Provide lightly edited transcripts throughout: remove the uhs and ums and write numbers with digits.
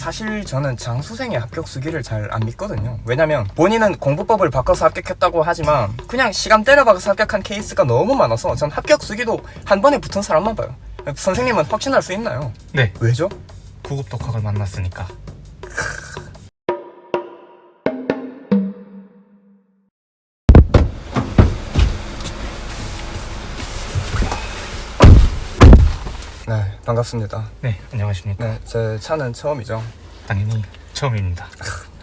사실 저는 장수생의 합격 수기를 잘 안 믿거든요. 왜냐면 본인은 공부법을 바꿔서 합격했다고 하지만 그냥 시간 때려박아서 합격한 케이스가 너무 많아서 전 합격 수기도 한 번에 붙은 사람만 봐요. 선생님은 확신할 수 있나요? 네, 왜죠? 구급 독학을 만났으니까. 네, 반갑습니다. 네, 안녕하십니까. 네, 제 차는 처음이죠. 당연히 처음입니다.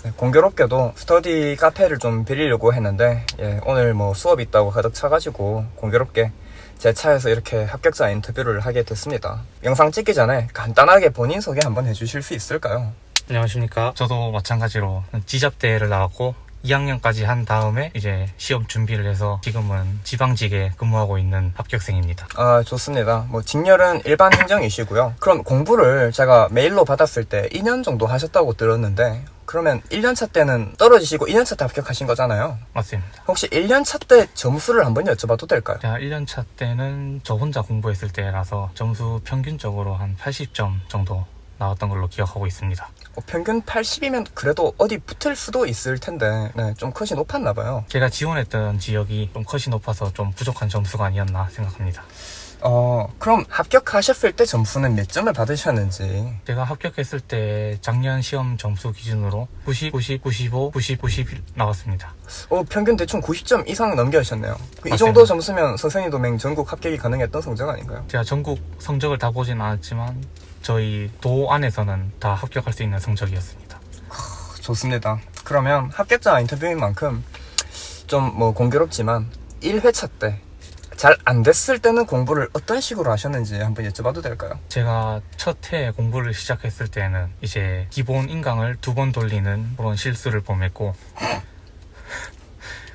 네, 공교롭게도 스터디 카페를 좀 빌리려고 했는데 오늘 뭐 수업 있다고 가득 차가지고 공교롭게 제 차에서 이렇게 합격자 인터뷰를 하게 됐습니다. 영상 찍기 전에 간단하게 본인 소개 한번 해주실 수 있을까요? 안녕하십니까. 저도 마찬가지로 지잡대를 나왔고 2학년까지 한 다음에 이제 시험 준비를 해서 지금은 지방직에 근무하고 있는 합격생입니다. 아, 좋습니다. 뭐 직렬은 일반 행정이시고요. 그럼 공부를 제가 메일로 받았을 때 2년 정도 하셨다고 들었는데 그러면 1년차 때는 떨어지시고 2년차 때 합격하신 거잖아요. 맞습니다. 혹시 1년차 때 점수를 한번 여쭤봐도 될까요? 제가 1년차 때는 저 혼자 공부했을 때라서 점수 평균적으로 한 80점 정도 나왔던 걸로 기억하고 있습니다. 평균 80이면 그래도 어디 붙을 수도 있을 텐데 좀 컷이 높았나 봐요. 제가 지원했던 지역이 좀 컷이 높아서 좀 부족한 점수가 아니었나 생각합니다. 그럼 합격하셨을 때 점수는 몇 점을 받으셨는지? 제가 합격했을 때 작년 시험 점수 기준으로 90, 90, 95, 90, 91 나왔습니다. 평균 대충 90점 이상 넘겨하셨네요. 이 맞습니다. 정도 점수면 선생님 도맹 전국 합격이 가능했던 성적 아닌가요? 제가 전국 성적을 다 보진 않았지만 저희 도 안에서는 다 합격할 수 있는 성적이었습니다. 좋습니다. 그러면 합격자 인터뷰인 만큼 좀 뭐 공교롭지만 1회차 때 잘 안 됐을 때는 공부를 어떤 식으로 하셨는지 한번 여쭤봐도 될까요? 제가 첫 해 공부를 시작했을 때는 이제 기본 인강을 2번 돌리는 그런 실수를 범했고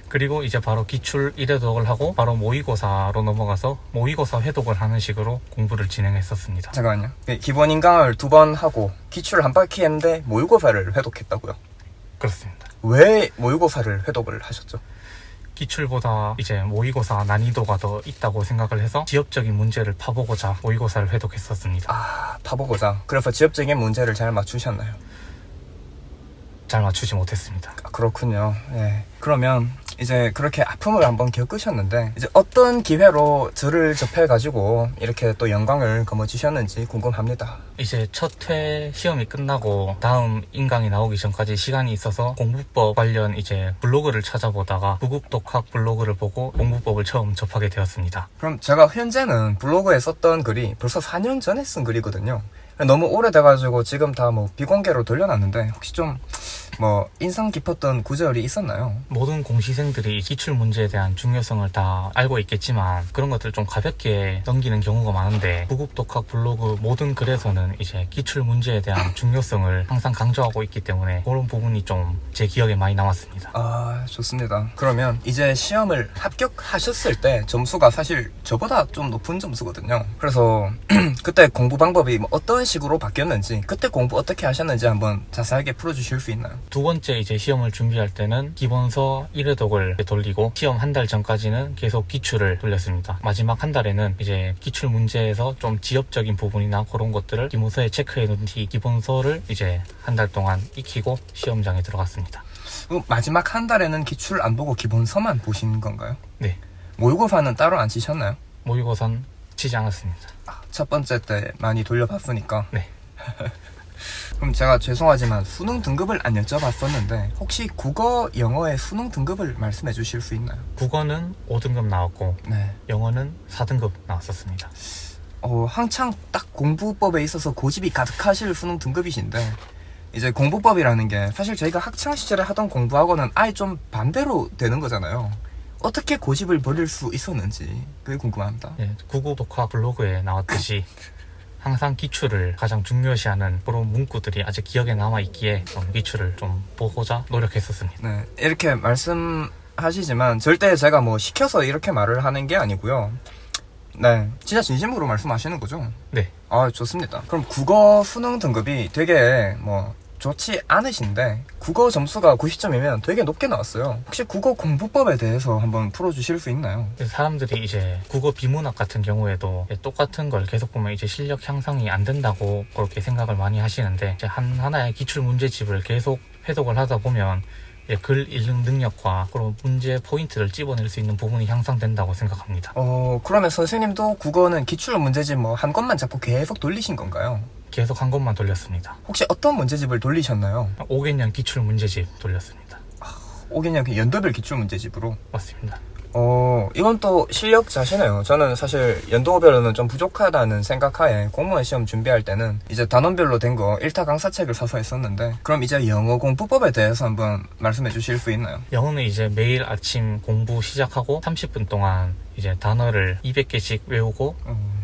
그리고 이제 바로 기출 1회독을 하고 바로 모의고사로 넘어가서 모의고사 회독을 하는 식으로 공부를 진행했었습니다. 잠깐만요. 기본 인강을 2번 하고 기출을 한 바퀴 했는데 모의고사를 회독했다고요? 그렇습니다. 왜 모의고사를 회독을 하셨죠? 기출보다 이제 모의고사 난이도가 더 있다고 생각을 해서 지역적인 문제를 파보고자 모의고사를 회독했었습니다. 파보고자. 그래서 지역적인 문제를 잘 맞추셨나요? 잘 맞추지 못했습니다. 그렇군요. 그러면 이제 그렇게 아픔을 한번 겪으셨는데 이제 어떤 기회로 저를 접해가지고 이렇게 또 영광을 거머쥐셨는지 궁금합니다. 이제 첫 회 시험이 끝나고 다음 인강이 나오기 전까지 시간이 있어서 공부법 관련 이제 블로그를 찾아보다가 구급 독학 블로그를 보고 공부법을 처음 접하게 되었습니다. 그럼 제가 현재는 블로그에 썼던 글이 벌써 4년 전에 쓴 글이거든요. 너무 오래돼가지고 지금 다 뭐 비공개로 돌려놨는데 혹시 좀 뭐 인상 깊었던 구절이 있었나요? 모든 공시생들이 기출 문제에 대한 중요성을 다 알고 있겠지만 그런 것들 좀 가볍게 넘기는 경우가 많은데 구급 독학 블로그 모든 글에서는 이제 기출 문제에 대한 중요성을 항상 강조하고 있기 때문에 그런 부분이 좀 제 기억에 많이 남았습니다. 좋습니다. 그러면 이제 시험을 합격하셨을 때 점수가 사실 저보다 좀 높은 점수거든요. 그래서 그때 공부 방법이 뭐 어떤 식으로 바뀌었는지 그때 공부 어떻게 하셨는지 한번 자세하게 풀어주실 수 있나요? 두 번째 이제 시험을 준비할 때는 기본서 1회독을 돌리고 시험 한 달 전까지는 계속 기출을 돌렸습니다. 마지막 한 달에는 이제 기출 문제에서 좀 지엽적인 부분이나 그런 것들을 기본서에 체크해 놓은 뒤 기본서를 이제 한 달 동안 익히고 시험장에 들어갔습니다. 마지막 한 달에는 기출 안 보고 기본서만 보신 건가요? 네. 모의고사는 따로 안 치셨나요? 모의고사는 치지 않았습니다. 첫 번째 때 많이 돌려봤으니까. 네. 그럼 제가 죄송하지만 수능 등급을 안 여쭤봤었는데 혹시 국어, 영어의 수능 등급을 말씀해 주실 수 있나요? 국어는 5등급 나왔고 네. 영어는 4등급 나왔었습니다. 한창 딱 공부법에 있어서 고집이 가득하실 수능 등급이신데 이제 공부법이라는 게 사실 저희가 학창시절에 하던 공부하고는 아예 좀 반대로 되는 거잖아요. 어떻게 고집을 버릴 수 있었는지 그게 궁금합니다. 네, 구급 독학 블로그에 나왔듯이 항상 기출을 가장 중요시하는 그런 문구들이 아직 기억에 남아있기에 좀 기출을 좀 보고자 노력했었습니다. 네, 이렇게 말씀하시지만 절대 제가 뭐 시켜서 이렇게 말을 하는 게 아니고요. 네, 진짜 진심으로 말씀하시는 거죠? 네. 좋습니다. 그럼 국어 수능 등급이 되게 뭐 좋지 않으신데 국어 점수가 90점이면 되게 높게 나왔어요. 혹시 국어 공부법에 대해서 한번 풀어주실 수 있나요? 사람들이 이제 국어 비문학 같은 경우에도 똑같은 걸 계속 보면 이제 실력 향상이 안 된다고 그렇게 생각을 많이 하시는데, 이제 하나의 기출 문제집을 계속 회독을 하다 보면 글 읽는 능력과 그런 문제 포인트를 집어낼 수 있는 부분이 향상된다고 생각합니다. 그러면 선생님도 국어는 기출 문제집 뭐 한 것만 자꾸 계속 돌리신 건가요? 계속 한 것만 돌렸습니다. 혹시 어떤 문제집을 돌리셨나요? 5개년 기출 문제집 돌렸습니다. 5개년 그 연도별 기출 문제집으로? 맞습니다. 이건 또 실력자시네요. 저는 사실 연도별로는 좀 부족하다는 생각하에 공무원 시험 준비할 때는 이제 단원별로 된 거 1타 강사책을 사서 했었는데, 그럼 이제 영어 공부법에 대해서 한번 말씀해 주실 수 있나요? 영어는 이제 매일 아침 공부 시작하고 30분 동안 이제 단어를 200개씩 외우고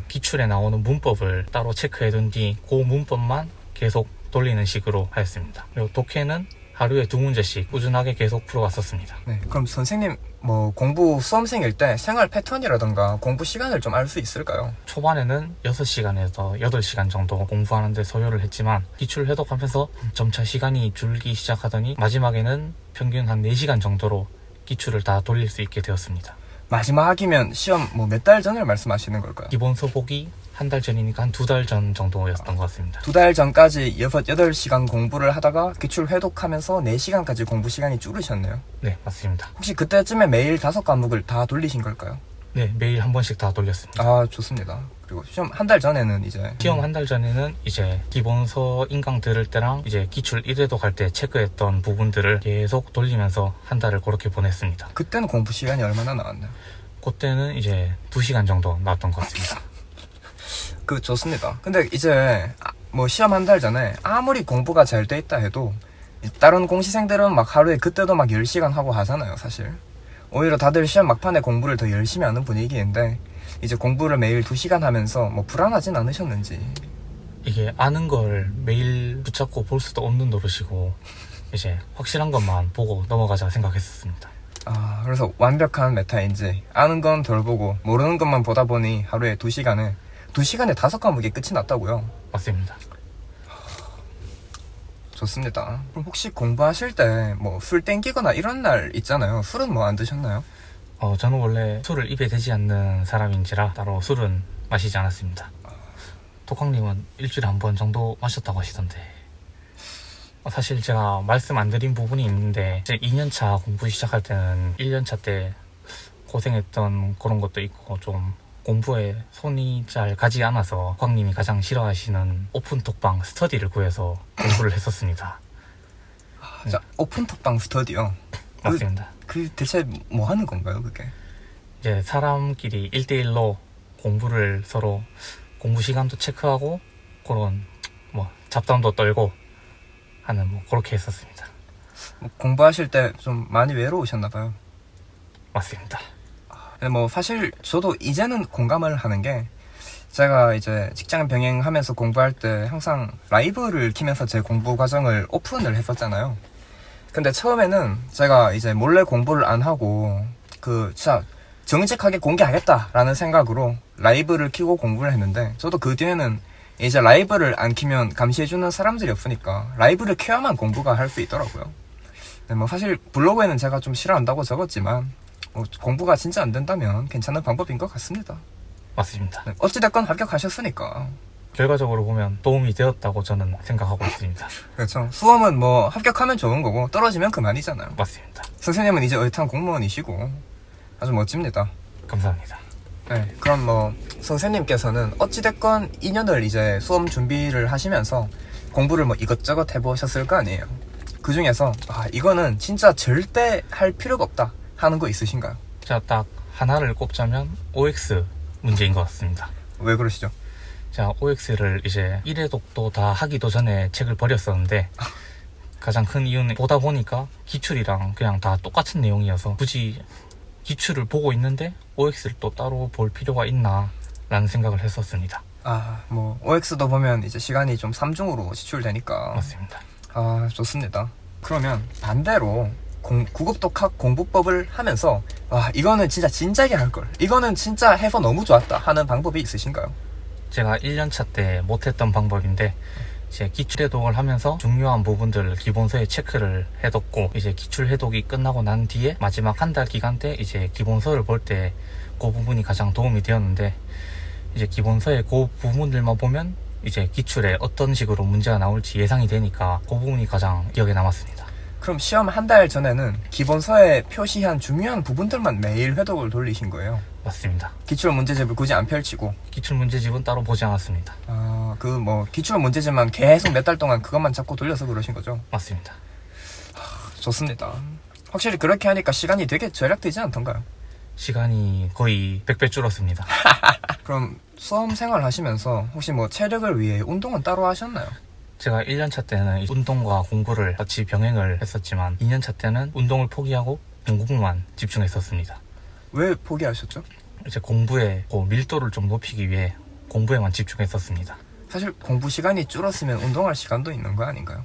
기출에 나오는 문법을 따로 체크해둔 뒤 그 문법만 계속 돌리는 식으로 하였습니다. 그리고 독해는 하루에 2문제씩 꾸준하게 계속 풀어왔었습니다. 네, 그럼 선생님 뭐 공부 수험생일 때 생활 패턴이라던가 공부 시간을 좀 알 수 있을까요? 초반에는 6시간에서 8시간 정도 공부하는데 소요를 했지만 기출 회독하면서 점차 시간이 줄기 시작하더니 마지막에는 평균 한 4시간 정도로 기출을 다 돌릴 수 있게 되었습니다. 마지막이면 시험 뭐 몇 달 전을 말씀하시는 걸까요? 기본 소복이 한 달 전이니까 한 2달 전 정도였던 것 같습니다. 2달 전까지 8시간 공부를 하다가 기출 회독하면서 4시간까지 공부 시간이 줄으셨네요. 네, 맞습니다. 혹시 그때쯤에 매일 5과목을 다 돌리신 걸까요? 네, 매일 한 번씩 다 돌렸습니다. 아, 좋습니다. 그리고 시험 한 달 전에는 이제 시험 한 달 전에는 이제 기본서 인강 들을 때랑 이제 기출 1회독 할 때 체크했던 부분들을 계속 돌리면서 한 달을 그렇게 보냈습니다. 그때는 공부 시간이 얼마나 나왔나요? 그때는 이제 2시간 정도 나왔던 것 같습니다. 좋습니다. 근데 이제 뭐 시험 한 달 전에 아무리 공부가 잘 돼 있다 해도 다른 공시생들은 막 하루에 그때도 막 10시간 하고 하잖아요, 사실. 오히려 다들 시험 막판에 공부를 더 열심히 하는 분위기인데 이제 공부를 매일 2시간 하면서 뭐 불안하진 않으셨는지. 이게 아는 걸 매일 붙잡고 볼 수도 없는 노릇이고 이제 확실한 것만 보고 넘어가자 생각했었습니다. 그래서 완벽한 메타인지 아는 건 덜 보고 모르는 것만 보다 보니 하루에 2시간에 5과목이 끝이 났다고요? 맞습니다. 좋습니다. 그럼 혹시 공부하실 때 뭐 술 땡기거나 이런 날 있잖아요. 술은 뭐 안 드셨나요? 저는 원래 술을 입에 대지 않는 사람인지라 따로 술은 마시지 않았습니다. 독학님은 일주일에 한 번 정도 마셨다고 하시던데, 사실 제가 말씀 안 드린 부분이 있는데 이제 2년차 공부 시작할 때는 1년차 때 고생했던 그런 것도 있고 좀 공부에 손이 잘 가지 않아서 독학님이 가장 싫어하시는 오픈톡방 스터디를 구해서 공부를 했었습니다. 자, 오픈톡방 스터디요? 맞습니다. 그 대체 뭐 하는 건가요, 그게? 이제 사람끼리 1대1로 공부를 서로 공부 시간도 체크하고 그런 뭐 잡담도 떨고 하는 뭐 그렇게 했었습니다. 공부하실 때 좀 많이 외로우셨나봐요. 맞습니다. 근데 뭐 사실 저도 이제는 공감을 하는 게, 제가 이제 직장 병행하면서 공부할 때 항상 라이브를 키면서 제 공부 과정을 오픈을 했었잖아요. 근데 처음에는 제가 이제 몰래 공부를 안 하고 진짜 정직하게 공개하겠다라는 생각으로 라이브를 키고 공부를 했는데, 저도 그 뒤에는 이제 라이브를 안 키면 감시해주는 사람들이 없으니까 라이브를 켜야만 공부가 할 수 있더라고요. 근데 뭐 사실 블로그에는 제가 좀 싫어한다고 적었지만 공부가 진짜 안 된다면 괜찮은 방법인 것 같습니다. 맞습니다. 네, 어찌됐건 합격하셨으니까. 결과적으로 보면 도움이 되었다고 저는 생각하고 있습니다. 그렇죠. 수험은 뭐 합격하면 좋은 거고 떨어지면 그만이잖아요. 맞습니다. 선생님은 이제 어엿한 공무원이시고 아주 멋집니다. 감사합니다. 네, 그럼 뭐 선생님께서는 어찌됐건 2년을 이제 수험 준비를 하시면서 공부를 뭐 이것저것 해보셨을 거 아니에요. 그 중에서 이거는 진짜 절대 할 필요가 없다 하는 거 있으신가요? 제가 딱 하나를 꼽자면 OX 문제인 것 같습니다. 왜 그러시죠? 제가 OX를 이제 1회독도 다 하기도 전에 책을 버렸었는데, 가장 큰 이유는 보다 보니까 기출이랑 그냥 다 똑같은 내용이어서 굳이 기출을 보고 있는데 OX를 또 따로 볼 필요가 있나 라는 생각을 했었습니다. 뭐 OX도 보면 이제 시간이 좀 3중으로 지출되니까. 맞습니다. 좋습니다. 그러면 반대로 구급독학 공부법을 하면서 이거는 진짜 진작에 할걸, 이거는 진짜 해서 너무 좋았다 하는 방법이 있으신가요? 제가 1년차 때 못했던 방법인데, 이제 기출 해독을 하면서 중요한 부분들을 기본서에 체크를 해뒀고, 이제 기출 해독이 끝나고 난 뒤에 마지막 한 달 기간 때 이제 기본서를 볼 때 그 부분이 가장 도움이 되었는데, 이제 기본서의 그 부분들만 보면 이제 기출에 어떤 식으로 문제가 나올지 예상이 되니까 그 부분이 가장 기억에 남았습니다. 그럼 시험 한 달 전에는 기본서에 표시한 중요한 부분들만 매일 회독을 돌리신 거예요? 맞습니다. 기출 문제집을 굳이 안 펼치고? 기출 문제집은 따로 보지 않았습니다. 기출 문제집만 계속 몇 달 동안 그것만 잡고 돌려서 그러신 거죠? 맞습니다. 좋습니다. 확실히 그렇게 하니까 시간이 되게 절약되지 않던가요? 시간이 거의 100배 줄었습니다. 그럼 수험 생활 하시면서 혹시 뭐 체력을 위해 운동은 따로 하셨나요? 제가 1년차 때는 운동과 공부를 같이 병행을 했었지만 2년차 때는 운동을 포기하고 공부만 집중했었습니다. 왜 포기하셨죠? 이제 공부의 그 밀도를 좀 높이기 위해 공부에만 집중했었습니다. 사실 공부 시간이 줄었으면 운동할 시간도 있는 거 아닌가요?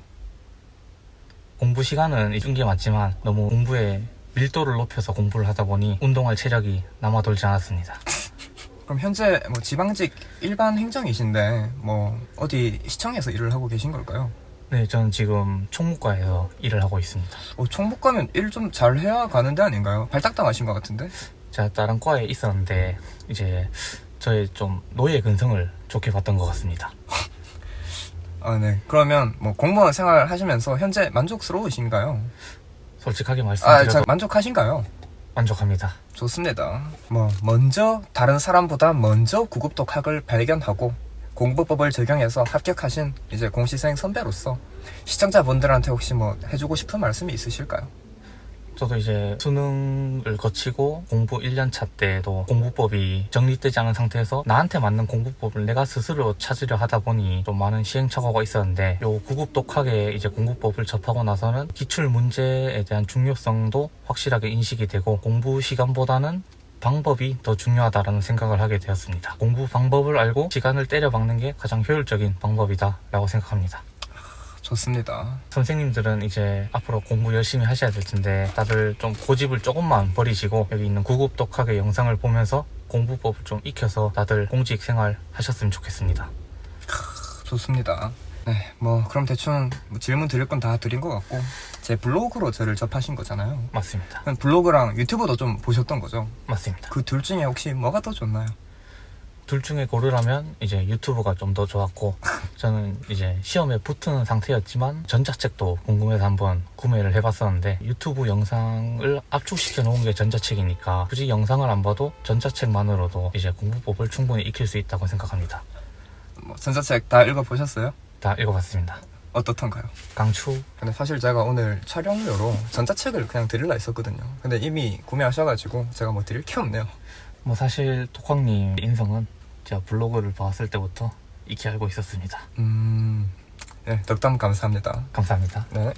공부 시간은 준 게 맞지만 너무 공부에 밀도를 높여서 공부를 하다 보니 운동할 체력이 남아돌지 않았습니다. 그럼 현재 뭐 지방직 일반 행정이신데 뭐 어디 시청에서 일을 하고 계신 걸까요? 네, 저는 지금 총무과에서 일을 하고 있습니다. 총무 가면 일 좀 잘해야 가는 데 아닌가요? 발탁당하신 것 같은데? 제가 다른 과에 있었는데 이제 저의 좀 노예 근성을 좋게 봤던 것 같습니다. 네. 그러면 뭐 공무원 생활 하시면서 현재 만족스러우신가요? 솔직하게 말씀드려도 만족하신가요? 만족합니다. 좋습니다. 먼저 다른 사람보다 먼저 구급독학을 발견하고 공부법을 적용해서 합격하신 이제 공시생 선배로서 시청자분들한테 혹시 뭐 해주고 싶은 말씀이 있으실까요? 저도 이제 수능을 거치고 공부 1년차 때도 공부법이 정립되지 않은 상태에서 나한테 맞는 공부법을 내가 스스로 찾으려 하다 보니 좀 많은 시행착오가 있었는데, 요 구급독학의 이제 공부법을 접하고 나서는 기출 문제에 대한 중요성도 확실하게 인식이 되고 공부 시간보다는 방법이 더 중요하다라는 생각을 하게 되었습니다. 공부 방법을 알고 시간을 때려박는 게 가장 효율적인 방법이다 라고 생각합니다. 좋습니다. 선생님들은 이제 앞으로 공부 열심히 하셔야 될 텐데 다들 좀 고집을 조금만 버리시고 여기 있는 구급독학의 영상을 보면서 공부법을 좀 익혀서 다들 공직 생활 하셨으면 좋겠습니다. 좋습니다. 네, 그럼 대충 질문 드릴 건 다 드린 것 같고, 제 블로그로 저를 접하신 거잖아요. 맞습니다. 그럼 블로그랑 유튜브도 좀 보셨던 거죠? 맞습니다. 그 둘 중에 혹시 뭐가 더 좋나요? 둘 중에 고르라면 이제 유튜브가 좀 더 좋았고, 저는 이제 시험에 붙은 상태였지만 전자책도 궁금해서 한번 구매를 해봤었는데, 유튜브 영상을 압축시켜 놓은 게 전자책이니까 굳이 영상을 안 봐도 전자책만으로도 이제 공부법을 충분히 익힐 수 있다고 생각합니다. 전자책 다 읽어보셨어요? 다 읽어봤습니다. 어떻던가요? 강추. 근데 사실 제가 오늘 촬영료로 전자책을 그냥 드릴라 했었거든요. 근데 이미 구매하셔가지고 제가 뭐 드릴 게 없네요. 사실 톡황님 인성은 제가 블로그를 봤을 때부터 익히 알고 있었습니다. 네, 덕담 감사합니다. 감사합니다. 네.